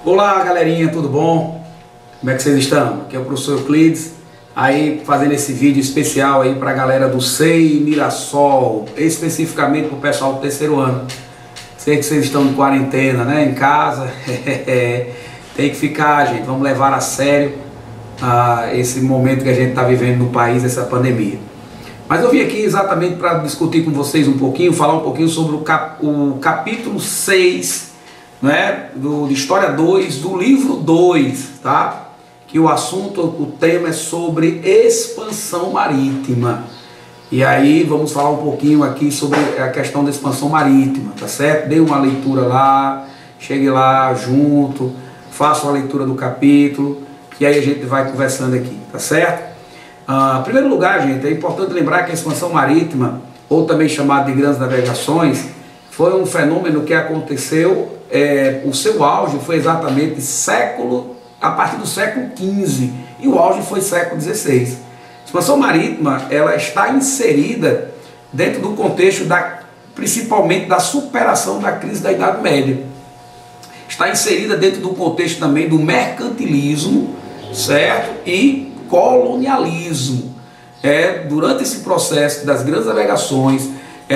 Olá galerinha, tudo bom? Como é que vocês estão? Aqui é o professor Euclides, aí fazendo esse vídeo especial aí para a galera do SEI Mirassol, especificamente para o pessoal do terceiro ano. Sei que vocês estão de quarentena, né, em casa, tem que ficar, gente, vamos levar a sério esse momento que a gente está vivendo no país, essa pandemia. Mas eu vim aqui exatamente para discutir com vocês um pouquinho, falar um pouquinho sobre o capítulo 6, né, de História 2, do livro 2, tá? Que o assunto, o tema é sobre expansão marítima. E aí vamos falar um pouquinho aqui sobre a questão da expansão marítima, tá certo? Dê uma leitura lá, chegue lá junto, faça uma leitura do capítulo, e aí a gente vai conversando aqui, tá certo? Em primeiro lugar, gente, é importante lembrar que a expansão marítima, ou também chamada de grandes navegações, foi um fenômeno que aconteceu, o seu auge foi exatamente a partir do século XV, e o auge foi século XVI. A expansão marítima, ela está inserida dentro do contexto principalmente da superação da crise da Idade Média. Está inserida dentro do contexto também do mercantilismo, certo? E colonialismo. Durante esse processo das grandes navegações,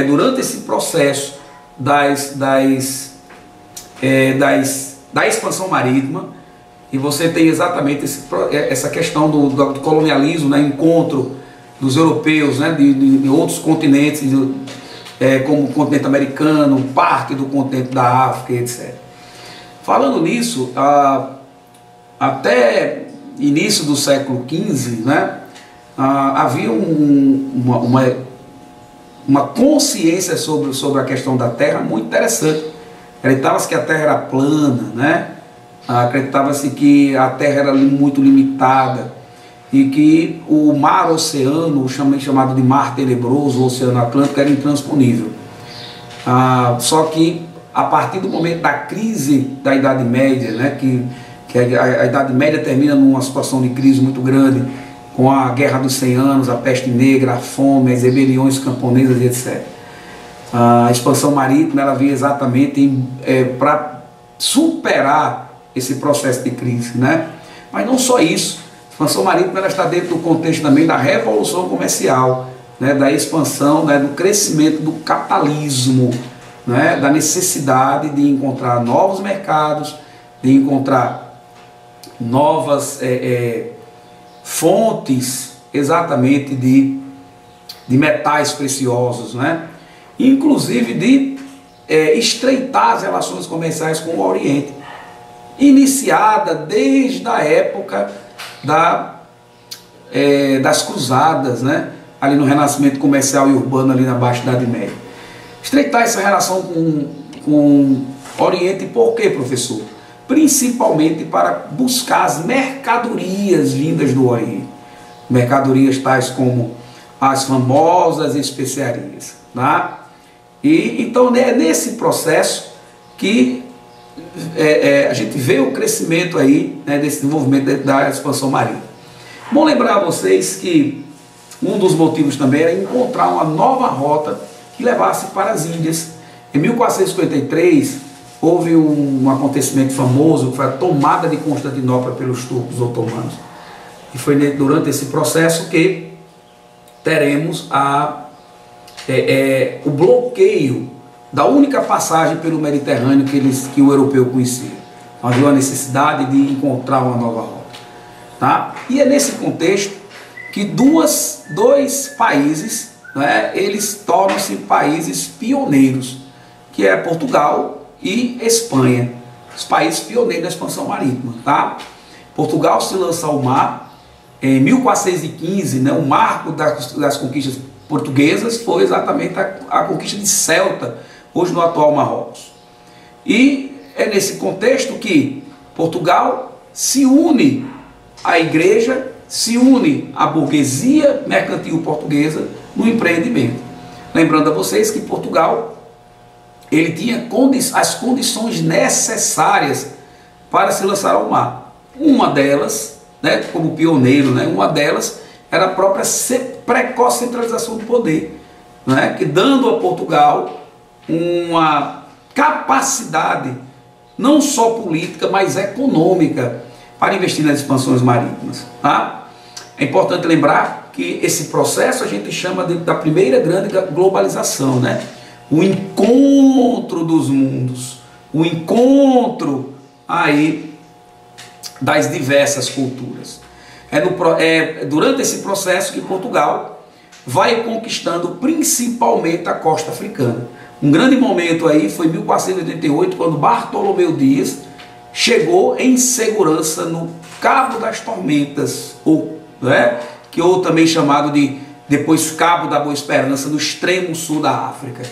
durante esse processo da expansão marítima, e você tem exatamente essa questão do colonialismo, né, encontro dos europeus, né, de outros continentes, como o continente americano, parte do continente da África, etc. Falando nisso, até início do século XV, né, havia uma consciência sobre a questão da Terra muito interessante. Acreditava-se que a Terra era plana, né? Acreditava-se que a Terra era muito limitada e que o mar-oceano, chamado de Mar Tenebroso, o Oceano Atlântico, era intransponível. Só que a partir do momento da crise da Idade Média, né, que a Idade Média termina numa situação de crise muito grande, com a Guerra dos 100 Anos, a peste negra, a fome, as rebeliões camponesas, etc. A expansão marítima, ela veio exatamente para superar esse processo de crise, né? Mas não só isso, a expansão marítima, ela está dentro do contexto também da revolução comercial, né? Da expansão, né? Do crescimento do capitalismo, né? Da necessidade de encontrar novos mercados, de encontrar novas fontes exatamente de metais preciosos, né? Inclusive de estreitar as relações comerciais com o Oriente, iniciada desde a época das cruzadas, né? Ali no renascimento comercial e urbano, ali na Baixa Idade Média. Estreitar essa relação com o Oriente, por quê, professor? Principalmente para buscar as mercadorias vindas do Oriente. Mercadorias tais como as famosas especiarias. Tá? E então é nesse processo que a gente vê o crescimento aí, né, desse desenvolvimento da expansão marítima. Bom lembrar a vocês que um dos motivos também era encontrar uma nova rota que levasse para as Índias. Em 1453, houve um acontecimento famoso, que foi a tomada de Constantinopla pelos turcos otomanos. E foi durante esse processo que teremos o bloqueio da única passagem pelo Mediterrâneo que o europeu conhecia. Então, havia a necessidade de encontrar uma nova rota. Tá? E é nesse contexto que dois países, né, eles tornam-se países pioneiros, que é Portugal e Espanha, os países pioneiros da expansão marítima. Tá? Portugal se lança ao mar em 1415, né, o marco das conquistas portuguesas foi exatamente a conquista de Ceuta, hoje no atual Marrocos. E é nesse contexto que Portugal se une à igreja, se une à burguesia mercantil portuguesa no empreendimento. Lembrando a vocês que Portugal ele tinha as condições necessárias para se lançar ao mar. Uma delas, né, como pioneiro, né, uma delas era a própria precoce centralização do poder, né, que dando a Portugal uma capacidade não só política, mas econômica, para investir nas expansões marítimas. Tá? É importante lembrar que esse processo a gente chama da primeira grande globalização, né? O encontro dos mundos, o encontro aí das diversas culturas. Durante esse processo que Portugal vai conquistando principalmente a costa africana. Um grande momento aí foi 1488, quando Bartolomeu Dias chegou em segurança no Cabo das Tormentas, que ou também chamado de depois Cabo da Boa Esperança, no extremo sul da África.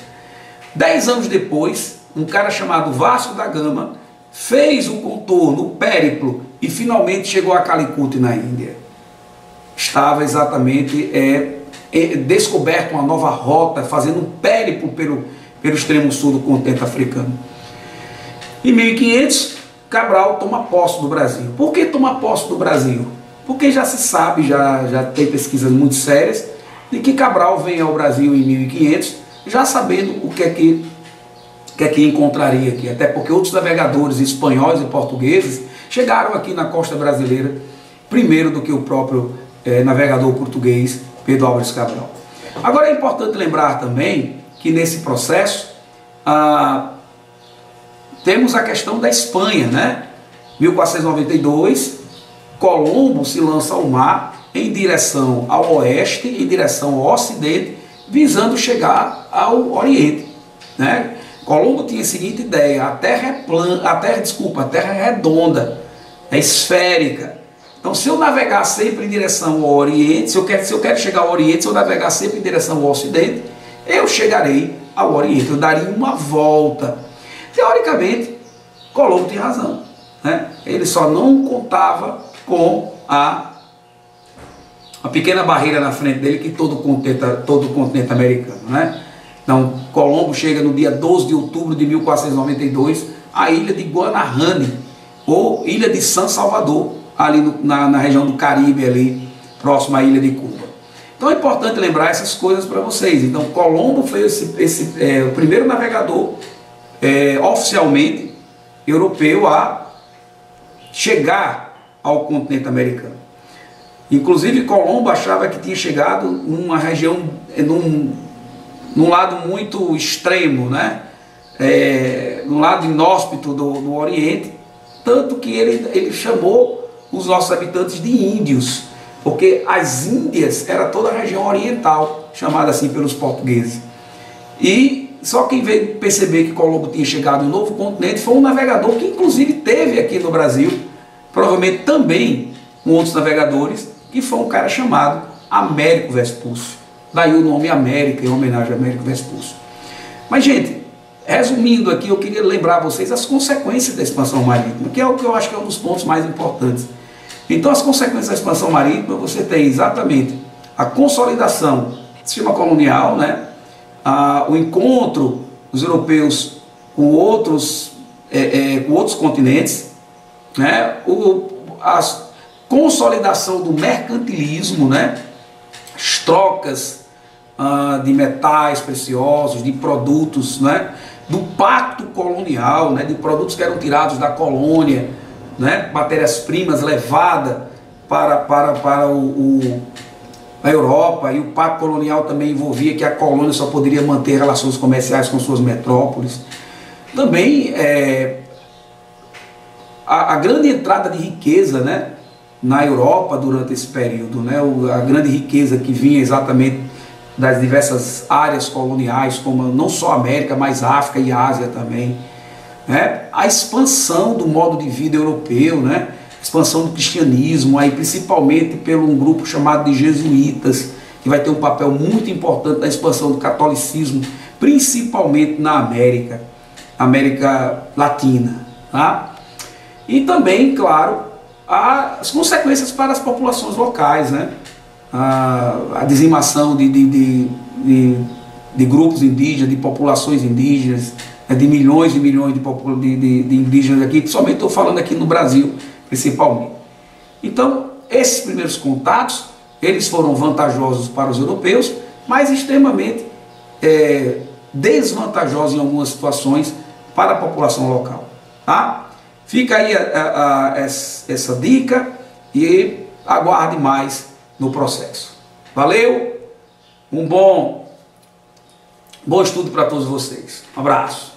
10 anos depois, um cara chamado Vasco da Gama fez o contorno, o périplo, e finalmente chegou a Calicut, na Índia. Estava exatamente descoberto uma nova rota, fazendo um périplo pelo extremo sul do continente africano. Em 1500, Cabral toma posse do Brasil. Por que toma posse do Brasil? Porque já se sabe, já tem pesquisas muito sérias, de que Cabral vem ao Brasil em 1500, já sabendo o que é que encontraria aqui. Até porque outros navegadores espanhóis e portugueses chegaram aqui na costa brasileira primeiro do que o próprio navegador português Pedro Álvares Cabral. Agora é importante lembrar também que nesse processo temos a questão da Espanha, né? 1492, Colombo se lança ao mar em direção ao oeste, em direção ao ocidente, visando chegar ao Oriente, né? Colombo tinha a seguinte ideia: a Terra é plana, a Terra é redonda, é esférica. Então, se eu navegar sempre em direção ao Oriente, se eu quero chegar ao Oriente, se eu navegar sempre em direção ao Ocidente, eu chegarei ao Oriente, eu daria uma volta. Teoricamente, Colombo tem razão, né? Ele só não contava com a pequena barreira na frente dele que todo o continente americano, né? Então, Colombo chega no dia 12 de outubro de 1492 à ilha de Guanahani, ou ilha de San Salvador, ali na região do Caribe, ali próximo à ilha de Cuba. Então é importante lembrar essas coisas para vocês. Então, Colombo foi o primeiro navegador oficialmente europeu a chegar ao continente americano. Inclusive, Colombo achava que tinha chegado numa região, num lado muito extremo, né? No lado inóspito do Oriente, tanto que ele chamou os nossos habitantes de índios, porque as Índias era toda a região oriental, chamada assim pelos portugueses. E só quem veio perceber que Colombo tinha chegado no novo continente foi um navegador que inclusive teve aqui no Brasil, provavelmente também com outros navegadores, que foi um cara chamado Américo Vespúcio. Daí o nome América, em homenagem a Américo Vespúcio. Mas, gente, resumindo aqui, eu queria lembrar a vocês as consequências da expansão marítima, que é o que eu acho que é um dos pontos mais importantes. Então, as consequências da expansão marítima, você tem exatamente a consolidação do sistema colonial, né? O encontro dos europeus com outros continentes, né? A consolidação do mercantilismo, né? As trocas de metais preciosos, de produtos, né? Do pacto colonial, né? De produtos que eram tirados da colônia, né? Matérias-primas levadas para a Europa, e o pacto colonial também envolvia que a colônia só poderia manter relações comerciais com suas metrópoles. Também a grande entrada de riqueza, né? Na Europa durante esse período, né? A grande riqueza que vinha exatamente das diversas áreas coloniais, como não só a América, mas a África e a Ásia também, né? A expansão do modo de vida europeu, né? A expansão do cristianismo, aí principalmente pelo um grupo chamado de jesuítas, que vai ter um papel muito importante na expansão do catolicismo, principalmente na América Latina, tá? E também, claro, as consequências para as populações locais, né? A dizimação de grupos indígenas, de populações indígenas, de milhões e milhões de indígenas aqui, somente estou falando aqui no Brasil, principalmente. Então, esses primeiros contatos, eles foram vantajosos para os europeus, mas extremamente desvantajosos em algumas situações para a população local, tá? Fica aí essa dica e aguarde mais no processo. Valeu, um bom estudo para todos vocês. Um abraço.